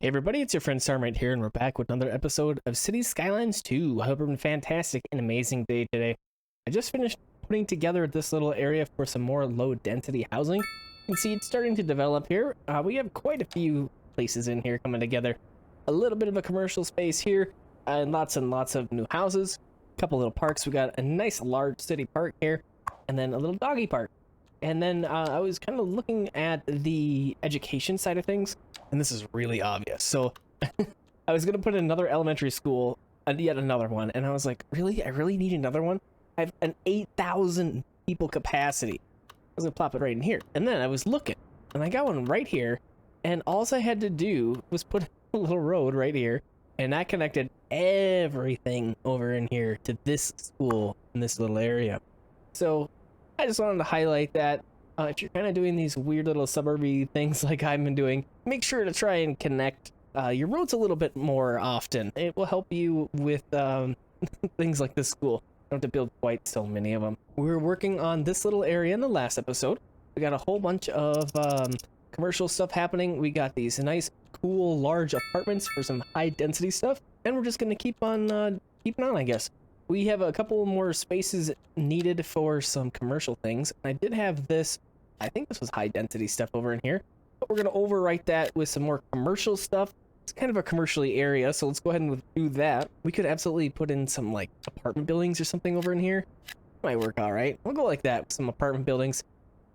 Hey everybody, it's your friend Sarmate here, and we're back with another episode of City Skylines 2. I hope you're having a fantastic and amazing day today. I just finished putting together this little area for some more low-density housing. You can see it's starting to develop here. We have quite a few places in here coming together. A little bit of a commercial space here, and lots of new houses. A couple little parks. We got a nice large city park here, and then a little doggy park. And then I was kind of looking at the education side of things, and this is really obvious. So I was going to put another elementary school, and yet another one, and I was like, really? I really need another one? I have an 8,000 people capacity. I was going to plop it right in here. And then I was looking, and I got one right here, and all I had to do was put a little road right here, and that connected everything over in here to this school in this little area. So I just wanted to highlight that if you're kind of doing these weird little suburby things like I've been doing, make sure to try and connect your roads a little bit more often. It will help you with things like this school. You don't have to build quite so many of them. We were working on this little area in the last episode. We got a whole bunch of commercial stuff happening. We got these nice, cool, large apartments for some high density stuff. And we're just going to keep on keeping on, I guess. We have a couple more spaces needed for some commercial things. I did have this, I think this was high density stuff over in here, but we're going to overwrite that with some more commercial stuff. It's kind of a commercially area, so let's go ahead and do that. We could absolutely put in some like apartment buildings or something over in here. Might work all right. We'll go like that with some apartment buildings,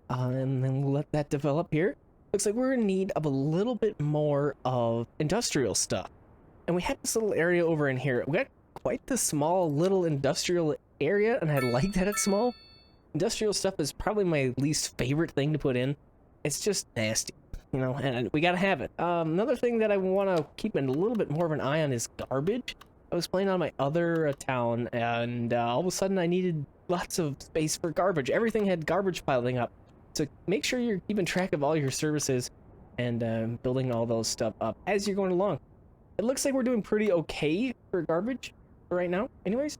and then we'll let that develop here. Looks like we're in need of a little bit more of industrial stuff. And we have this little area over in here. We got quite the small little industrial area, and I like that it's small. Industrial stuff is probably my least favorite thing to put in. It's just nasty, you know, and we gotta have it. Another thing that I want to keep a little bit more of an eye on is garbage. I was playing on my other town, and all of a sudden I needed lots of space for garbage. Everything had garbage piling up. So make sure you're keeping track of all your services and building all those stuff up as you're going along. It looks like we're doing pretty okay for garbage right now anyways,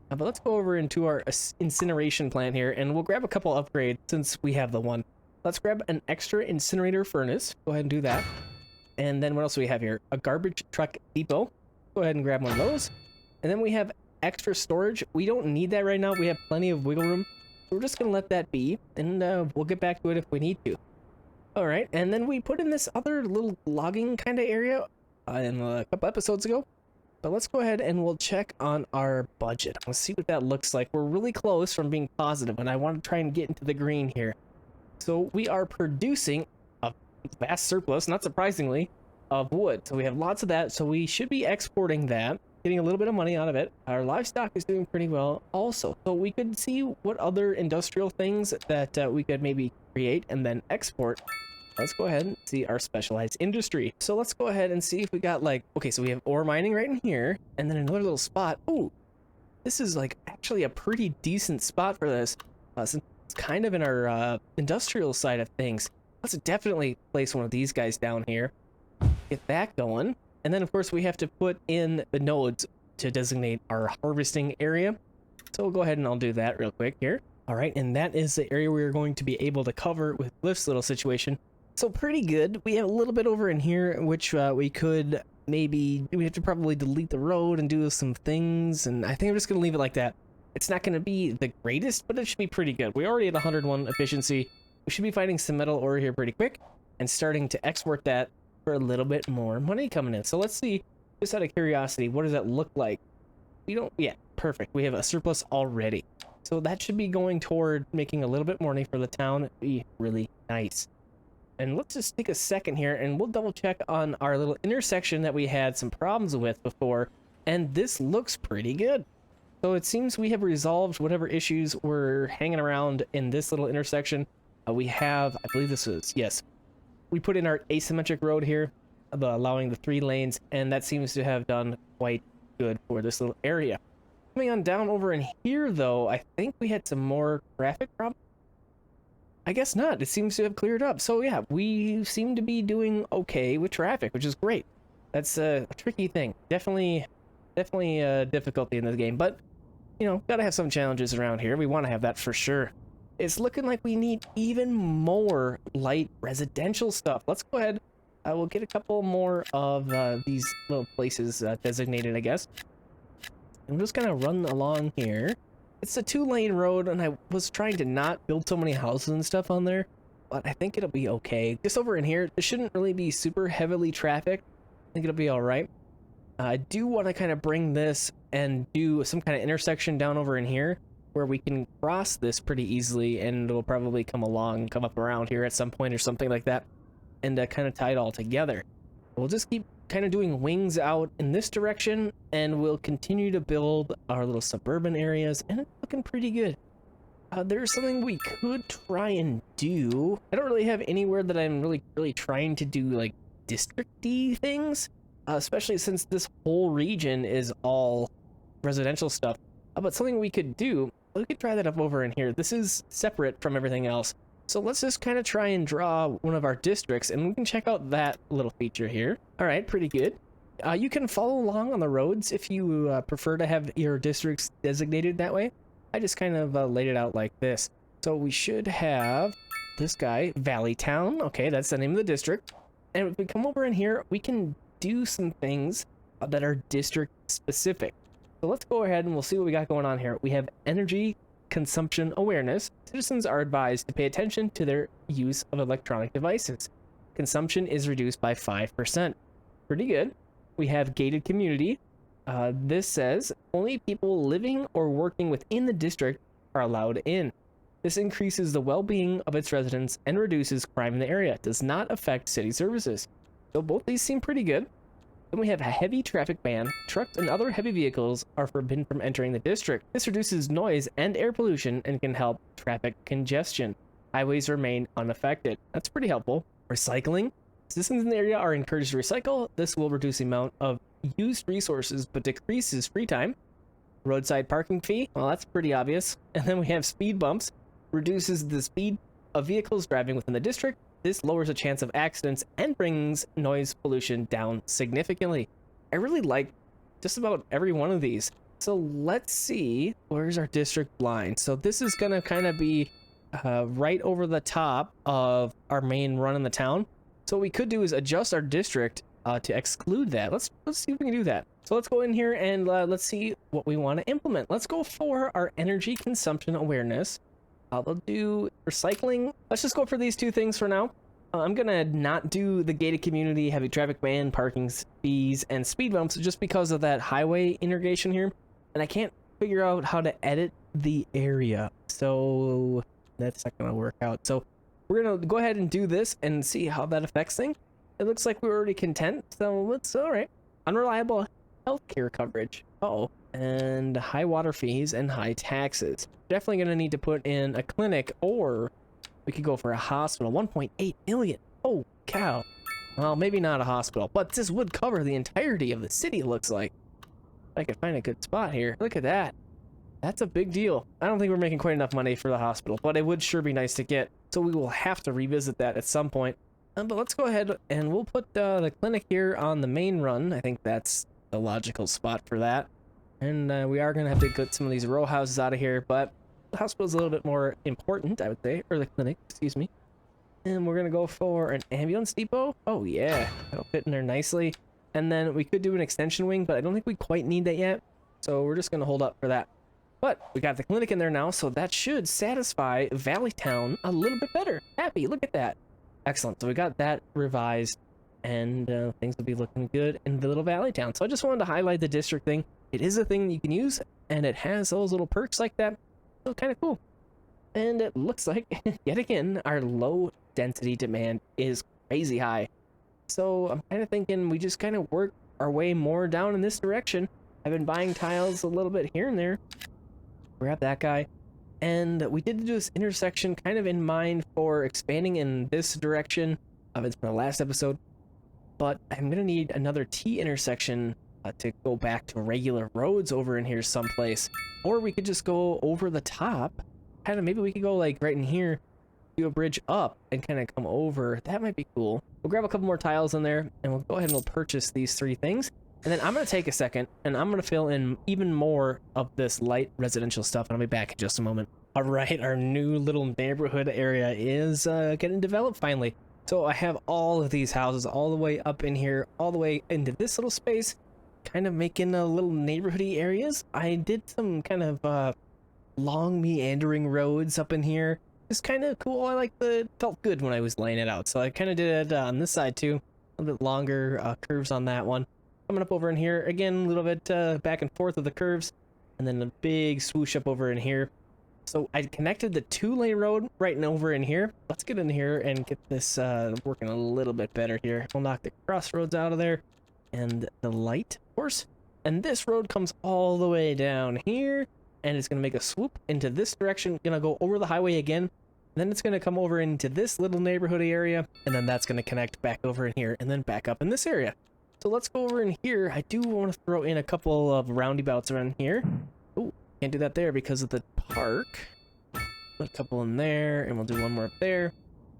but let's go over into our incineration plant here, and we'll grab a couple upgrades since we have the one. Let's grab an extra incinerator furnace. Go ahead and do that. And then what else do we have here? A garbage truck depot. Go ahead and grab one of those. And then we have extra storage. We don't need that right now. We have plenty of wiggle room. We're just gonna let that be, and we'll get back to it if we need to. All right, and then we put in this other little logging kind of area in a couple episodes ago. But let's go ahead and we'll check on our budget. Let's see what that looks like. We're really close from being positive, and I want to try and get into the green here. So we are producing a vast surplus, not surprisingly, of wood. So we have lots of that, so we should be exporting that, getting a little bit of money out of it. Our livestock is doing pretty well also. So we could see what other industrial things that we could maybe create and then export. Let's go ahead and see our specialized industry. So let's go ahead and see if we got like, okay, so we have ore mining right in here, and then another little spot. Oh, this is like actually a pretty decent spot for this, since it's kind of in our industrial side of things. Let's definitely place one of these guys down here, get that going. And then of course we have to put in the nodes to designate our harvesting area. So we'll go ahead and I'll do that real quick here. All right, and that is the area we are going to be able to cover with this little situation. So pretty good. We have a little bit over in here, which we could maybe, we have to probably delete the road and do some things. And I think I'm just going to leave it like that. It's not going to be the greatest, but it should be pretty good. We already had 101 efficiency. We should be finding some metal ore here pretty quick and starting to export that for a little bit more money coming in. So let's see, just out of curiosity, what does that look like? We don't, yeah, perfect. We have a surplus already. So that should be going toward making a little bit more money for the town. It'd be really nice. And let's just take a second here and we'll double check on our little intersection that we had some problems with before. And this looks pretty good. So it seems we have resolved whatever issues were hanging around in this little intersection. We have, I believe this was, yes, we put in our asymmetric road here, allowing the 3 lanes, and that seems to have done quite good for this little area. Coming on down over in here, though, I think we had some more traffic problems. I guess not. It seems to have cleared up. So yeah, we seem to be doing okay with traffic, which is great. That's a tricky thing. Definitely a difficulty in this game, but you know, gotta have some challenges around here. We want to have that for sure. It's looking like we need even more light residential stuff. Let's go ahead we'll get a couple more of these little places designated, I guess. I'm just gonna run along here. It's a 2-lane road, and I was trying to not build so many houses and stuff on there, but I think it'll be okay. Just over in here, it shouldn't really be super heavily trafficked. I think it'll be all right. I do want to kind of bring this and do some kind of intersection down over in here where we can cross this pretty easily, and it'll probably come up around here at some point or something like that, and kind of tie it all together. We'll just keep kind of doing wings out in this direction, and we'll continue to build our little suburban areas, and it's looking pretty good. There's something we could try and do. I don't really have anywhere that I'm really trying to do like district-y things, especially since this whole region is all residential stuff. But something we could do, we could try that up over in here. This is separate from everything else. So let's just kind of try and draw one of our districts, and we can check out that little feature here. All right, pretty good. You can follow along on the roads if you prefer to have your districts designated that way. I just kind of laid it out like this. So we should have this guy, Valley Town. Okay, that's the name of the district. And if we come over in here, we can do some things that are district specific. So let's go ahead and we'll see what we got going on here. We have energy consumption awareness. Citizens are advised to pay attention to their use of electronic devices. Consumption is reduced by 5%. Pretty good. We have gated community. This says only people living or working within the district are allowed in. This increases the well-being of its residents and reduces crime in the area. It does not affect city services. So both these seem pretty good. Then we have a heavy traffic ban. Trucks and other heavy vehicles are forbidden from entering the district. This reduces noise and air pollution and can help traffic congestion. Highways remain unaffected. That's pretty helpful. Recycling. Citizens in the area are encouraged to recycle. This will reduce the amount of used resources but decreases free time. Roadside parking fee. Well, that's pretty obvious. And then we have speed bumps. Reduces the speed of vehicles driving within the district. This lowers the chance of accidents and brings noise pollution down significantly. I really like just about every one of these. So let's see, where's our district line? So this is gonna kind of be right over the top of our main run in the town. So what we could do is adjust our district to exclude that. Let's see if we can do that. So let's go in here and let's see what we want to implement. Let's go for our energy consumption awareness. We'll do recycling. Let's just go for these two things for now. I'm gonna not do the gated community, heavy traffic ban, parking fees, and speed bumps just because of that highway integration here. And I can't figure out how to edit the area. So that's not gonna work out. So we're gonna go ahead and do this and see how that affects things. It looks like we're already content. So let's, all right. Unreliable healthcare coverage. And high water fees and high taxes. Definitely gonna need to put in a clinic, or we could go for a hospital. 1.8 million. Oh cow. Well, maybe not a hospital, but this would cover the entirety of the city, it looks like. I could find a good spot here. Look at that. That's a big deal. I don't think we're making quite enough money for the hospital, but it would sure be nice to get. So we will have to revisit that at some point. But let's go ahead and we'll put the clinic here on the main run. I think that's the logical spot for that. And we are going to have to get some of these row houses out of here, but the hospital is a little bit more important, I would say, or the clinic, excuse me. And we're going to go for an ambulance depot. Oh, yeah, that'll fit in there nicely. And then we could do an extension wing, but I don't think we quite need that yet. So we're just going to hold up for that. But we got the clinic in there now, so that should satisfy Valley Town a little bit better. Happy, look at that. Excellent. So we got that revised, and things will be looking good in the little Valley Town. So I just wanted to highlight the district thing. It is a thing you can use, and it has those little perks like that. So kind of cool. And it looks like, yet again, our low density demand is crazy high. So I'm kind of thinking we just kind of work our way more down in this direction. I've been buying tiles a little bit here and there. Grab that guy. And we did do this intersection kind of in mind for expanding in this direction. It's from the last episode. But I'm going to need another T intersection to go back to regular roads over in here someplace. Or we could just go over the top. Kind of, maybe we could go like right in here, do a bridge up and kind of come over. That might be cool. We'll grab a couple more tiles in there and we'll go ahead and we'll purchase these three things. And then I'm going to take a second and I'm going to fill in even more of this light residential stuff. And I'll be back in just a moment. All right, our new little neighborhood area is getting developed finally. So I have all of these houses all the way up in here, all the way into this little space, kind of making a little neighborhoody areas. I did some kind of long meandering roads up in here. It's kind of cool. I like the felt good when I was laying it out. So I kind of did it on this side too. A little bit longer curves on that one. Coming up over in here again, a little bit back and forth of the curves, and then a big swoosh up over in here. So I connected the 2-lane road right over in here. Let's get in here and get this working a little bit better here. We'll knock the crossroads out of there and the light, of course. And this road comes all the way down here, and it's going to make a swoop into this direction. Going to go over the highway again. Then it's going to come over into this little neighborhood area, and then that's going to connect back over in here and then back up in this area. So let's go over in here. I do want to throw in a couple of roundabouts around here. Oh, can't do that there because of the park. Put a couple in there, and we'll do one more up there.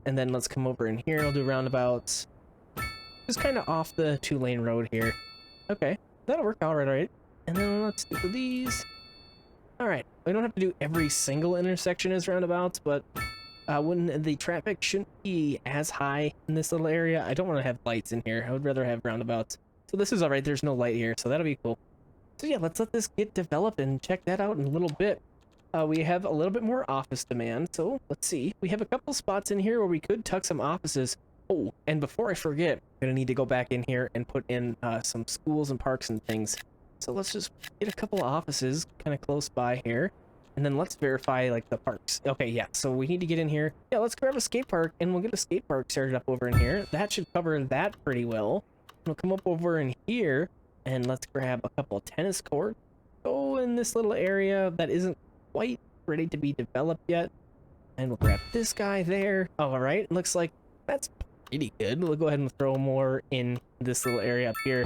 And then let's come over in here. We'll do roundabouts. Just kind of off the 2-lane road here. Okay, that'll work out right. And then let's do these. All right, we don't have to do every single intersection as roundabouts, but when the traffic shouldn't be as high in this little area, I don't want to have lights in here. I would rather have roundabouts. So this is all right. There's no light here, so that'll be cool. So yeah, let's let this get developed and check that out in a little bit. We have a little bit more office demand, so let's see. We have a couple spots in here where we could tuck some offices. Oh, and before I forget, I'm gonna need to go back in here and put in some schools and parks and things. So let's just get a couple of offices kind of close by here. And then let's verify like the parks. Okay, yeah, so we need to get in here. Yeah, let's grab a skate park and we'll get a skate park started up over in here. That should cover that pretty well. We'll come up over in here and let's grab a couple of tennis courts. Go in this little area that isn't quite ready to be developed yet. And we'll grab this guy there. All right, looks like that's pretty good. We'll go ahead and throw more in this little area up here.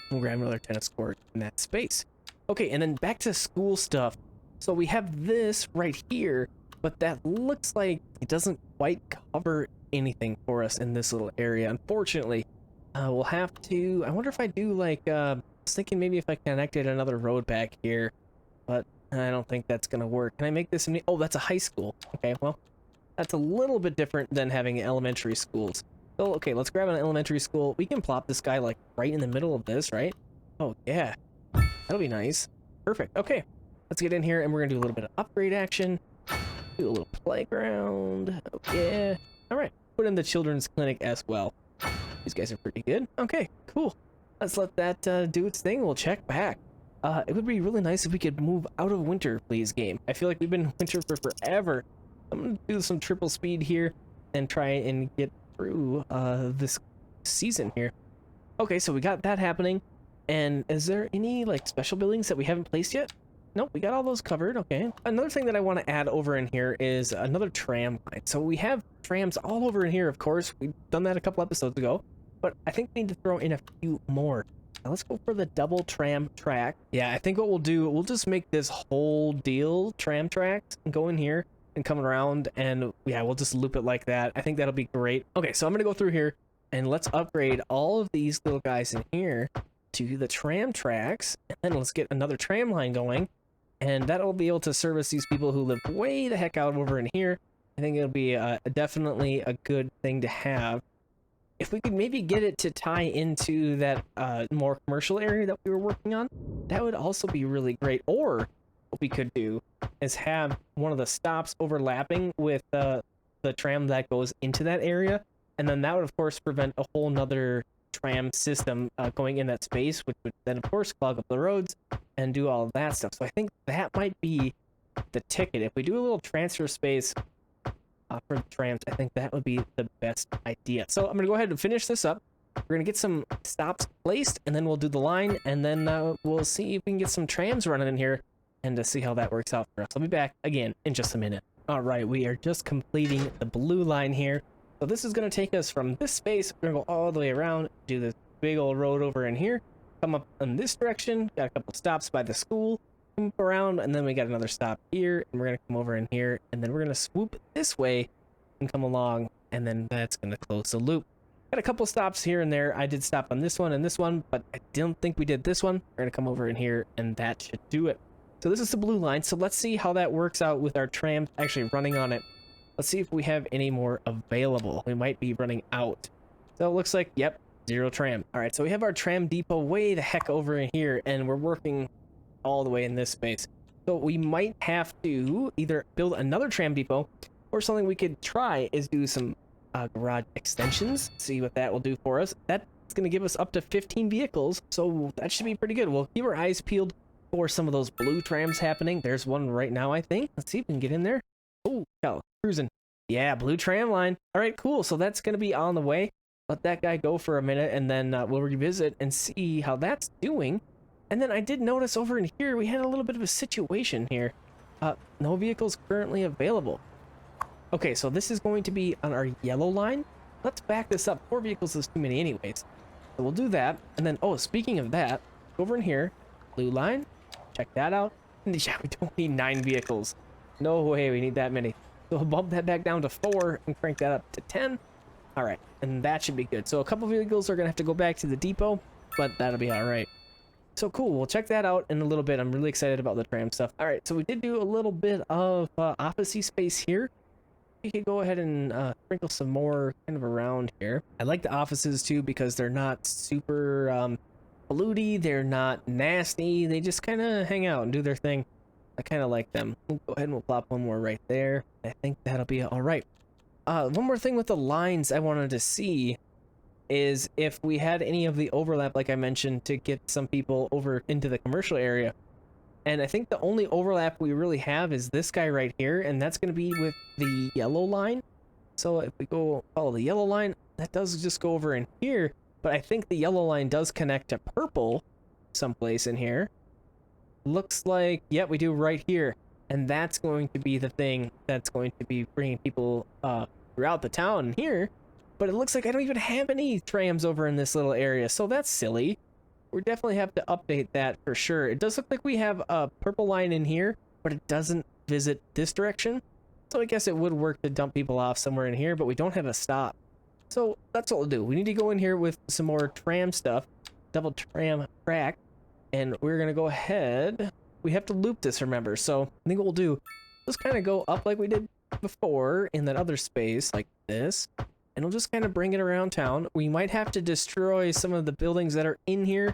We'll grab another tennis court in that space. Okay, and then back to school stuff. So we have this right here, but that looks like it doesn't quite cover anything for us in this little area. Unfortunately, we'll have to, I wonder if I do like, I was thinking maybe if I connected another road back here, but I don't think that's going to work. Can I make this, oh, that's a high school. Okay, well, that's a little bit different than having elementary schools. So, okay, let's grab an elementary school. We can plop this guy like right in the middle of this, right? Oh, yeah, that'll be nice. Perfect. Okay. Let's get in here and we're gonna do a little bit of upgrade action. Do a little playground. Oh, yeah. All right. Put in the children's clinic as well. These guys are pretty good. Okay, cool. Let's let that do its thing. We'll check back. It would be really nice if we could move out of winter, please, game. I feel like we've been in winter for forever. I'm gonna do some triple speed here and try and get through this season here. Okay, so we got that happening. And is there any like special buildings that we haven't placed yet? Nope, we got all those covered. Okay. Another thing that I want to add over in here is another tram line. So we have trams all over in here, of course. We've done that a couple episodes ago, but I think we need to throw in a few more. Now let's go for the double tram track. Yeah, I think what we'll do, we'll just make this whole deal tram tracks and go in here and come around, and yeah, we'll just loop it like that. I think that'll be great. Okay, so I'm gonna go through here and let's upgrade all of these little guys in here to the tram tracks, and then let's get another tram line going. And that'll be able to service these people who live way the heck out over in here. I think it'll be definitely a good thing to have. If we could maybe get it to tie into that more commercial area that we were working on, that would also be really great. Or what we could do is have one of the stops overlapping with the tram that goes into that area. And then that would, of course, prevent a whole nother tram system going in that space, which would then, of course, clog up the roads and do all of that stuff. So I think that might be the ticket. If we do a little transfer space for the trams, I think that would be the best idea. So I'm going to go ahead and finish this up. We're going to get some stops placed, and then we'll do the line, and then we'll see if we can get some trams running in here and to see how that works out for us. I'll be back again in just a minute. All right, we are just completing the blue line here. So this is going to take us from this space. We're going to go all the way around, do this big old road over in here, come up in this direction, got a couple stops by the school, come up around, and then we got another stop here, and we're going to come over in here, and then we're going to swoop this way and come along, and then that's going to close the loop. Got a couple stops here and there. I did stop on this one and this one, but I don't think we did this one. We're going to come over in here, and that should do it. So this is the blue line, so let's see how that works out with our tram actually running on it. Let's see if we have any more available. We might be running out. So it looks like, yep, 0 tram. All right, so we have our tram depot way the heck over in here, and we're working all the way in this space. So we might have to either build another tram depot, or something we could try is do some garage extensions. See what that will do for us. That's going to give us up to 15 vehicles, so that should be pretty good. We'll keep our eyes peeled for some of those blue trams happening. There's one right now, I think. Let's see if we can get in there. Oh, cruising. Yeah, blue tram line. All right, cool. So that's going to be on the way. Let that guy go for a minute, and then we'll revisit and see how that's doing. And then I did notice over in here, we had a little bit of a situation here. No vehicles currently available. Okay, so this is going to be on our yellow line. Let's back this up. 4 vehicles is too many anyways. So we'll do that. And then, oh, speaking of that, over in here, blue line. Check that out. And yeah, we don't need 9 vehicles. No way we need that many. So we'll bump that back down to 4 and crank that up to 10. All right, and that should be good. So a couple vehicles are going to have to go back to the depot, but that'll be all right. So cool, we'll check that out in a little bit. I'm really excited about the tram stuff. All right, so we did do a little bit of office-y space here. We could go ahead and sprinkle some more kind of around here. I like the offices too because they're not super polluty, they're not nasty, they just kind of hang out and do their thing. I kind of like them. We'll go ahead and we'll plop one more right there. I think that'll be all right. One more thing with the lines I wanted to see is if we had any of the overlap, like I mentioned, to get some people over into the commercial area. And I think the only overlap we really have is this guy right here, and that's going to be with the yellow line. So if we go follow the yellow line, that does just go over in here, but I think the yellow line does connect to purple someplace in here. Looks like, yeah, we do right here. And that's going to be the thing that's going to be bringing people throughout the town here. But it looks like I don't even have any trams over in this little area, so that's silly. We definitely have to update that for sure. It does look like we have a purple line in here, but it doesn't visit this direction. So I guess it would work to dump people off somewhere in here, but we don't have a stop. So that's what we'll do. We need to go in here with some more tram stuff, double tram track, and we're going to go ahead. We have to loop this, remember. So I think what we'll do, just kind of go up like we did before in that other space like this. And we'll just kind of bring it around town. We might have to destroy some of the buildings that are in here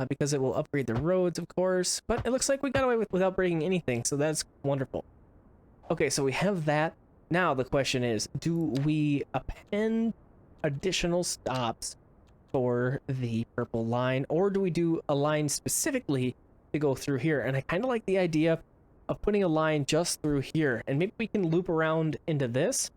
because it will upgrade the roads, of course. But it looks like we got away without breaking anything, so that's wonderful. Okay, so we have that. Now the question is, do we append additional stops for the purple line, or do we do a line specifically to go through here? And I kind of like the idea of putting a line just through here, and maybe we can loop around into this.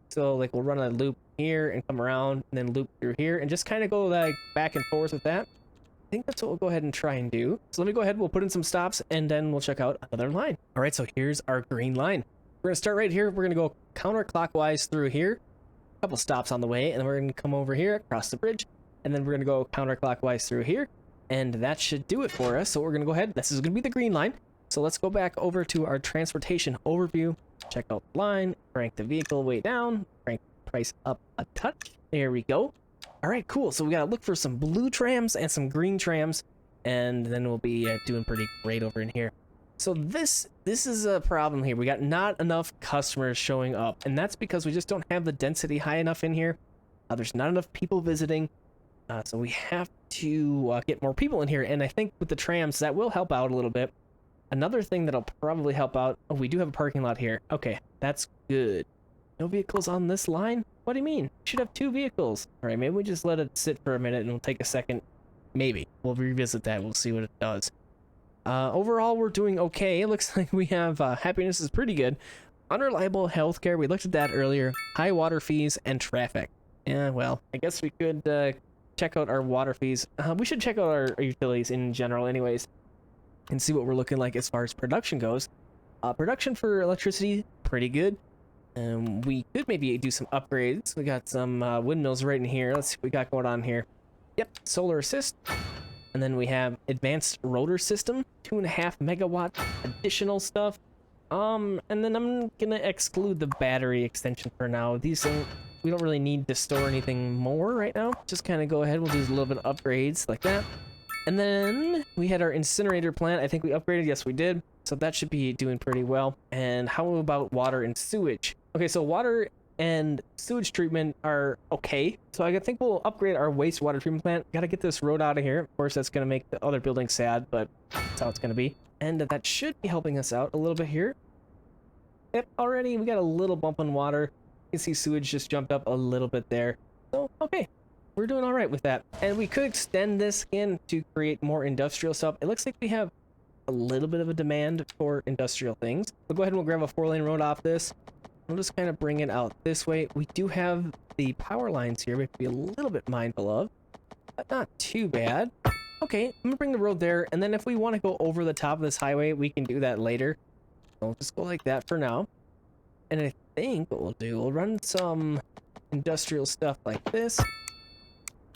So like we'll run a loop here and come around and then loop through here and just kind of go like back and forth with that. I think that's what we'll go ahead and try and do. So let me go ahead, we'll put in some stops and then we'll check out another line. All right, so here's our green line. We're gonna start right here. We're gonna go counterclockwise through here, a couple stops on the way, and then we're gonna come over here across the bridge, and then we're gonna go counterclockwise through here, and that should do it for us. So we're gonna go ahead, this is gonna be the green line. So let's go back over to our transportation overview, check out the line, crank the vehicle way down, crank the price up a touch. There we go. All right, cool. So we gotta look for some blue trams and some green trams, and then we'll be doing pretty great over in here. So this is a problem here. We got not enough customers showing up, and that's because we just don't have the density high enough in here. There's not enough people visiting, so we have to get more people in here, and I think with the trams, that will help out a little bit. Another thing that'll probably help out, oh, we do have a parking lot here. Okay, that's good. No vehicles on this line? What do you mean? We should have 2 vehicles. All right, maybe we just let it sit for a minute and we'll take a second. Maybe. We'll revisit that. We'll see what it does. Overall, we're doing okay. It looks like we have happiness is pretty good. Unreliable healthcare, we looked at that earlier. High water fees and traffic. Yeah, well, I guess we could check out our water fees. We should check out our utilities in general anyways, and see what we're looking like as far as production goes. Production for electricity, pretty good. We could maybe do some upgrades. We got some windmills right in here. Let's see what we got going on here. Yep, solar assist. And then we have advanced rotor system, 2.5 megawatt additional stuff. And then I'm gonna exclude the battery extension for now. These we don't really need to store anything more right now. Just kind of go ahead. We'll do a little bit of upgrades like that. And then we had our incinerator plant. I think we upgraded. Yes, we did. So that should be doing pretty well. And how about water and sewage? Okay, so water and sewage treatment are okay. So I think we'll upgrade our wastewater treatment plant. Gotta get this road out of here. Of course, that's gonna make the other building sad, but that's how it's gonna be. And that should be helping us out a little bit here. Yep, already we got a little bump in water. You can see sewage just jumped up a little bit there. So, okay, we're doing all right with that. And we could extend this in to create more industrial stuff. It looks like we have a little bit of a demand for industrial things. We'll go ahead and we'll grab a 4-lane road off this. We'll just kind of bring it out this way. We do have the power lines here we have to be a little bit mindful of, but not too bad. Okay, I'm gonna bring the road there, and then if we want to go over the top of this highway, we can do that later. We'll just go like that for now. And I think what we'll do, we'll run some industrial stuff like this.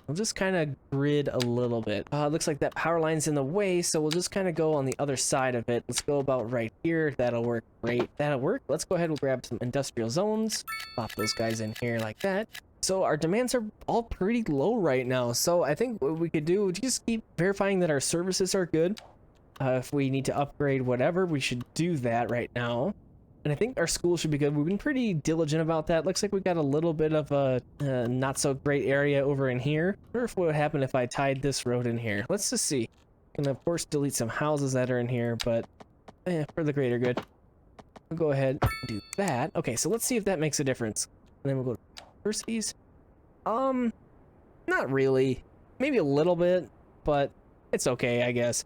We'll just kind of grid a little bit. Looks like that power line's in the way, so we'll just kind of go on the other side of it. Let's go about right here. That'll work great. That'll work. Let's go ahead and grab some industrial zones. Pop those guys in here like that. So our demands are all pretty low right now. So I think what we could do would just keep verifying that our services are good. If we need to upgrade whatever, we should do that right now. And I think our school should be good. We've been pretty diligent about that. Looks like we got a little bit of a not so great area over in here. I wonder if what would happen if I tied this road in here. Let's just see. And of course delete some houses that are in here, but for the greater good. We'll go ahead and do that. Okay, so let's see if that makes a difference. And then we'll go to universities. Not really. Maybe a little bit, but it's okay, I guess.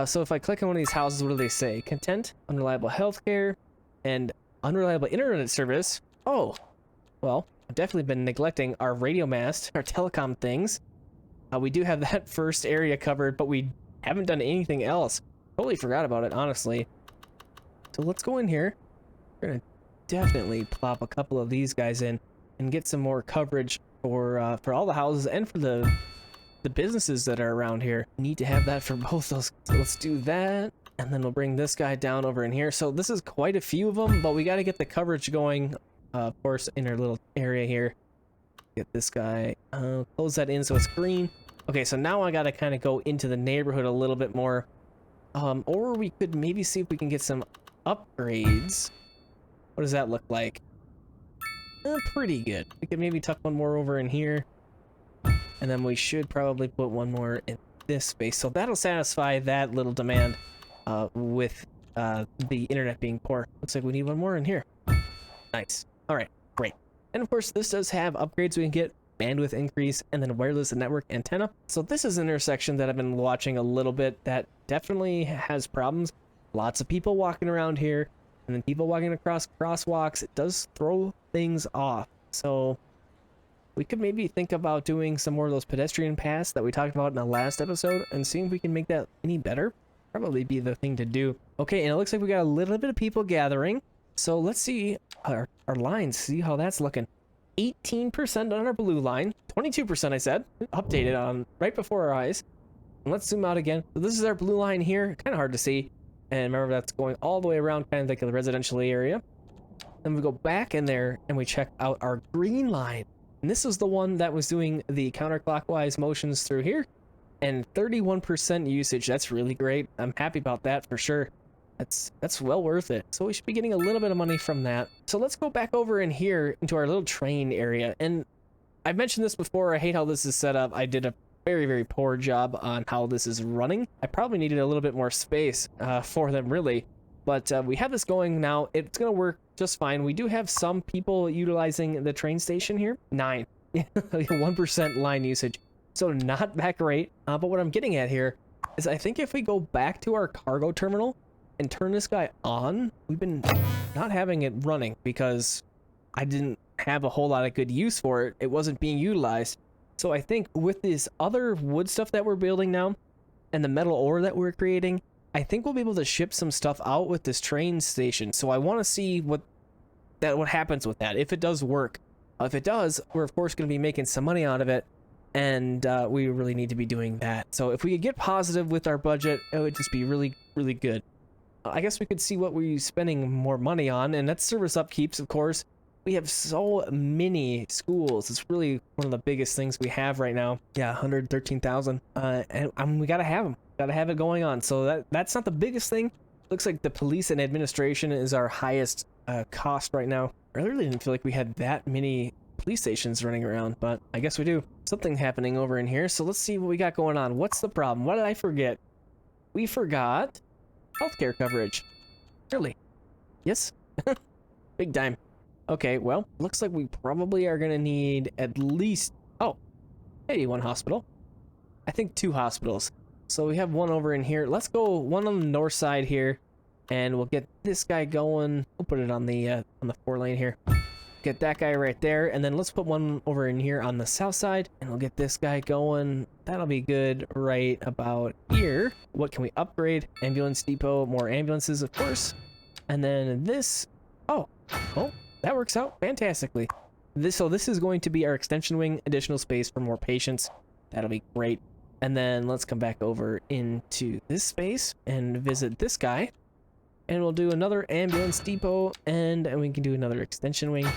So if I click on one of these houses, what do they say? Content, unreliable healthcare, and unreliable internet service. Oh, well, I've definitely been neglecting our radio mast, our telecom things. We do have that first area covered, but we haven't done anything else. Totally forgot about it, honestly. So let's go in here. We're gonna definitely plop a couple of these guys in and get some more coverage for all the houses and for the businesses that are around here. Need to have that for both those. So let's do that. And then we'll bring this guy down over in here. So this is quite a few of them, but we got to get the coverage going, of course, in our little area here. Get this guy, close that in so it's green. Okay, so now I got to kind of go into the neighborhood a little bit more. Or we could maybe see if we can get some upgrades. What does that look like? Pretty good. We could maybe tuck one more over in here. And then we should probably put one more in this space. So that'll satisfy that little demand. With the internet being poor. Looks like we need one more in here. Nice. All right, great. And of course, this does have upgrades we can get, bandwidth increase, and then wireless and network antenna. So this is an intersection that I've been watching a little bit that definitely has problems. Lots of people walking around here, and then people walking across crosswalks. It does throw things off. So we could maybe think about doing some more of those pedestrian paths that we talked about in the last episode and seeing if we can make that any better. Probably be the thing to do. Okay, and it looks like we got a little bit of people gathering. So let's see our lines, see how that's looking. 18% on our blue line, 22% I said, updated on right before our eyes. And let's zoom out again. So this is our blue line here, kind of hard to see. And remember that's going all the way around kind of like the residential area. Then we go back in there and we check out our green line. And this is the one that was doing the counterclockwise motions through here. And 31% usage, that's really great. I'm happy about that for sure. That's well worth it. So we should be getting a little bit of money from that. So let's go back over in here into our little train area. And I've mentioned this before, I hate how this is set up. I did a very, very poor job on how this is running. I probably needed a little bit more space for them really. But we have this going now. It's gonna work just fine. We do have some people utilizing the train station here. 9. 1% line usage. So not that great, but what I'm getting at here is I think if we go back to our cargo terminal and turn this guy on, we've been not having it running because I didn't have a whole lot of good use for it. It wasn't being utilized. So I think with this other wood stuff that we're building now and the metal ore that we're creating, I think we'll be able to ship some stuff out with this train station. So I want to see what happens with that, if it does work. If it does, we're of course going to be making some money out of it. And we really need to be doing that. So if we could get positive with our budget, it would just be really, really good. I guess we could see what we're spending more money on, and that's service upkeeps, of course. We have so many schools. It's really one of the biggest things we have right now. Yeah, 113,000. And we gotta have them. Gotta have it going on. So that's not the biggest thing. Looks like the police and administration is our highest cost right now. I really didn't feel like we had that many police stations running around, but I guess we do. Something happening over in here, so let's see what we got going on. What's the problem? What did I forget? We forgot healthcare coverage. Really? Yes? Big time. Okay, well, looks like we probably are gonna need at least, oh, maybe one hospital. I think 2 hospitals. So we have one over in here. Let's go one on the north side here, and we'll get this guy going. We'll put it on the 4-lane here. Get that guy right there, and then let's put one over in here on the south side, and we'll get this guy going. That'll be good right about here. What can we upgrade? Ambulance depot, more ambulances, of course. And then this, oh, that works out fantastically. So this is going to be our extension wing, additional space for more patients. That'll be great. And then let's come back over into this space and visit this guy. And we'll do another ambulance depot, and we can do another extension wing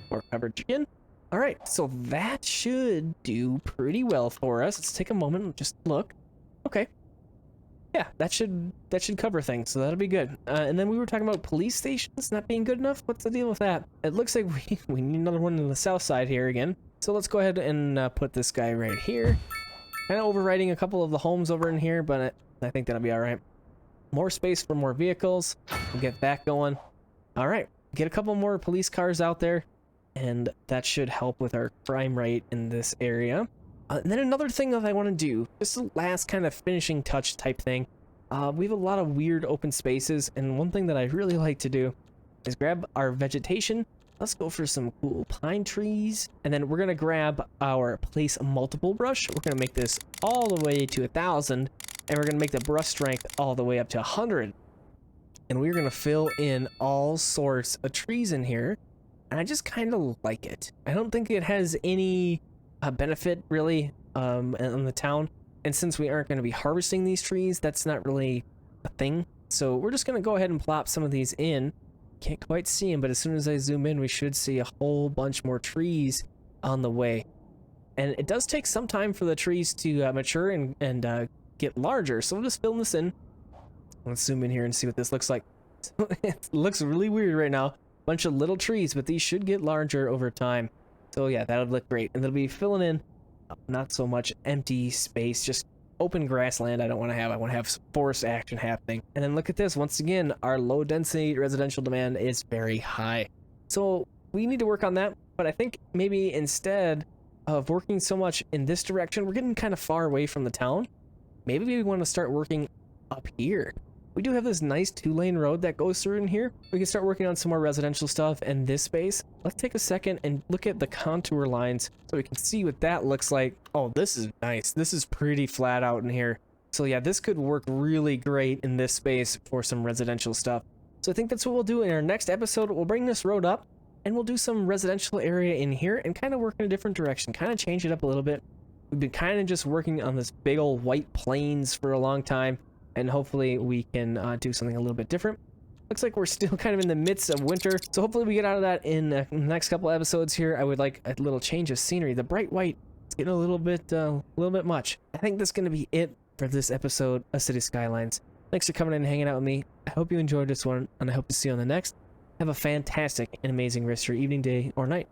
for coverage again. All right, so that should do pretty well for us. Let's take a moment and just look. Okay. Yeah, that should cover things, so that'll be good. And then we were talking about police stations not being good enough. What's the deal with that? It looks like we need another one on the south side here again. So let's go ahead and put this guy right here. Kind of overriding a couple of the homes over in here, but I think that'll be all right. More space for more vehicles. We'll get that going. All right, get a couple more police cars out there, and that should help with our crime rate in this area. And then another thing that I want to do, just the last kind of finishing touch type thing. We have a lot of weird open spaces, and one thing that I really like to do is grab our vegetation. Let's go for some cool pine trees, and then we're gonna grab our place multiple brush. We're gonna make this all the way to 1,000, and we're gonna make the brush strength all the way up to 100. And we're gonna fill in all sorts of trees in here, and I just kind of like it. I don't think it has any benefit really in the town, and since we aren't going to be harvesting these trees, that's not really a thing. So we're just going to go ahead and plop some of these in. Can't quite see them, but as soon as I zoom in, we should see a whole bunch more trees on the way. And it does take some time for the trees to mature and get larger, so we'll just fill this in. Let's zoom in here and see what this looks like. It looks really weird right now. Bunch of little trees, but these should get larger over time. So yeah, that'll look great. And they'll be filling in not so much empty space, just open grassland. I want to have forest action happening. And then look at this. Once again, our low density residential demand is very high. So we need to work on that. But I think maybe instead of working so much in this direction, we're getting kind of far away from the town. Maybe we want to start working up here. We do have this nice 2-lane road that goes through in here. We can start working on some more residential stuff in this space. Let's take a second and look at the contour lines so we can see what that looks like. Oh, this is nice. This is pretty flat out in here. So yeah, this could work really great in this space for some residential stuff. So I think that's what we'll do in our next episode. We'll bring this road up and we'll do some residential area in here and kind of work in a different direction, kind of change it up a little bit. We've been kind of just working on this big old white plains for a long time. And hopefully we can do something a little bit different. Looks like we're still kind of in the midst of winter, so hopefully we get out of that in the next couple episodes here. I would like a little change of scenery. The bright white is getting a little bit much. I think that's going to be it for this episode of City Skylines. Thanks for coming in and hanging out with me. I hope you enjoyed this one, and I hope to see you on the next. Have a fantastic and amazing rest of your evening, day, or night.